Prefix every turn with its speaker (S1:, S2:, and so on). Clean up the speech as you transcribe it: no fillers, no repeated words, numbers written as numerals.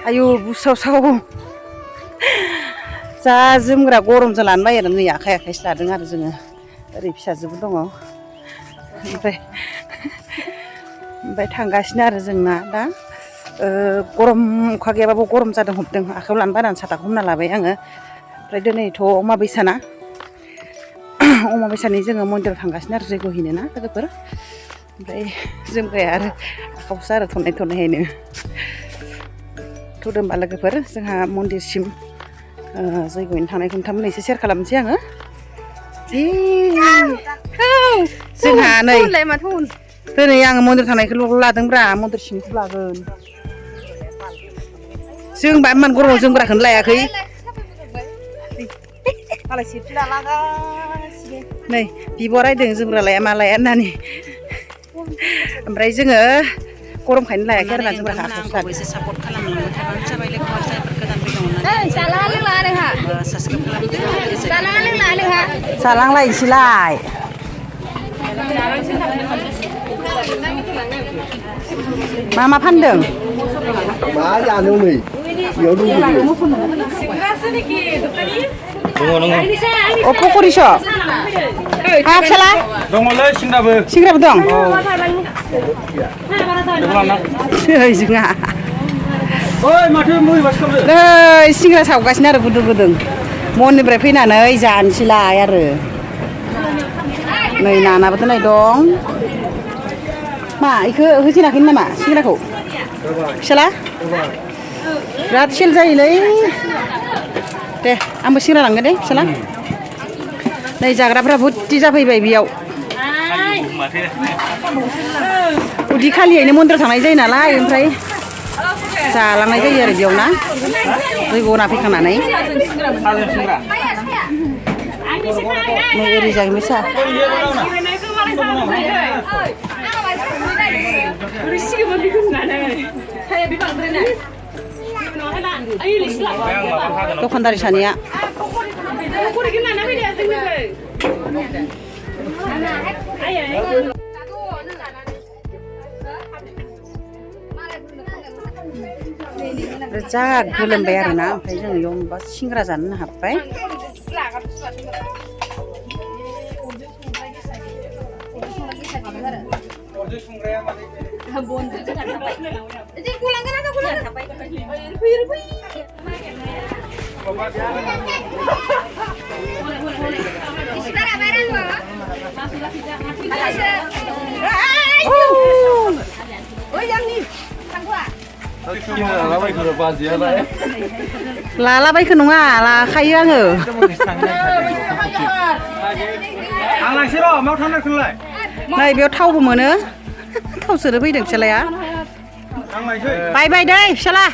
S1: आयु बुसाव जा जोमग्रा गरमजों लानो बायो नै आखाइ आखाइसो लादों आरो जोङो ओरै फिसाजोबो दङ ओमफ्राय थांगासिनो आरो जोंना दा गरम अखा गैयाबाबो गरम जादों हमदों आखाइयाव लानो बायनानै साथाखौ हमना लाबाय आङो ओमफ्राय दिनैथ' अमाबैसाना अमाबैसानि जोङो मन्दिराव थांगासिनो आरो जैग' हैनो ना लोगोफोर ओमफ्राय जोमग्राया आरो आखाइयावसो आरो थननायहायनो थ'दो होमबा लोगोफोर जोंहा मन्दिरसिम जैग' हैनो थांनायखौ नोंथांमोननो एसे सेयार खालामनोसै आङो जोंहा नै दिनै आङो मन्दिर थांनायखौल' लादोंब्रा मन्दिर सिंखौ लागोन जों बा इमान गरमाव जोमग्राखौनो लायाखै नै बिब' रायदों जोमग्रा लाया मा लाया होननानै ओमफ्राय जोङो गरमखायनो लायाखै आरोना जोमग्राखौ आखाइयावसो लादों एसे सापर्ट खालामलांबाय थाबानो जाबाय लोगोफोर जायफोर गोदान फैदोंमोन जालांलायनोसैलाय मा फानदों
S2: मा जानो नै बेयाव दङ
S1: अ पक'रि स' हा फिसाला
S3: दङलै
S1: सिंग्राबो दं जोंहा नै सिंग्रा सावगासिनो आरो गुदुं गुदुं मननिफ्राय फैनानै जानोसैलाय आरो नै नानाबो दोननाय दं मा इखौ होजेनाखै नामा सिंग्राखौ फिसाला बिराद सेल जायोलै दे आंबो सिंग्रा लांगोन दे फिसाला नै जाग्राफ्रा बुरथि जाफैबाय बेयाव उदै खालियैनो मन्दिराव थांनाय जायो नालाय ओमफ्राय जालांनाय जायो आरो बेयाव ना जैग'ना फैखांनानै नै ओरै जाहैबाय सा दखानदारि सानैया जा गोलोमबाय आरोना ओमफ्राय जोङो बेयाव माबा सिंग्रा जानो हाबबाय लालाबायखो नङा लाखायो आङो नै बेयाव थावबो मोनो थाव सोनो फैदों फिसालाया बाय दे फिसाला